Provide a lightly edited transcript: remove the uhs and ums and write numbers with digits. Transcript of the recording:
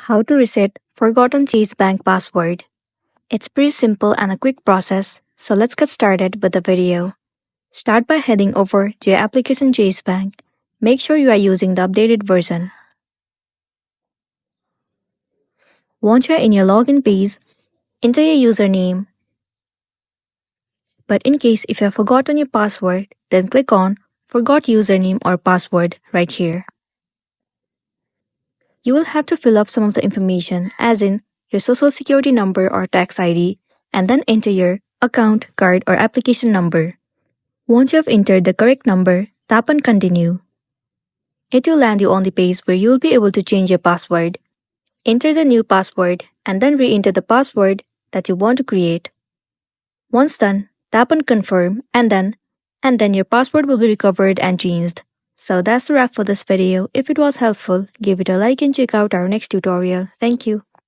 How to reset forgotten Chase Bank password. It's pretty simple and a quick process, so let's get started with the video. Start by heading over to your application Chase Bank. Make sure you are using the updated version. Once you are in your login page, enter your username. But in case if you have forgotten your password, then click on Forgot Username or Password right here. You will have to fill up some of the information as in your social security number or tax ID and then enter your account, card, or application number. Once you have entered the correct number, tap on Continue. It will land you on the page where you will be able to change your password. Enter the new password and then re-enter the password that you want to create. Once done, tap on Confirm and then your password will be recovered and changed. So that's the wrap for this video. If it was helpful, give it a like and check out our next tutorial. Thank you.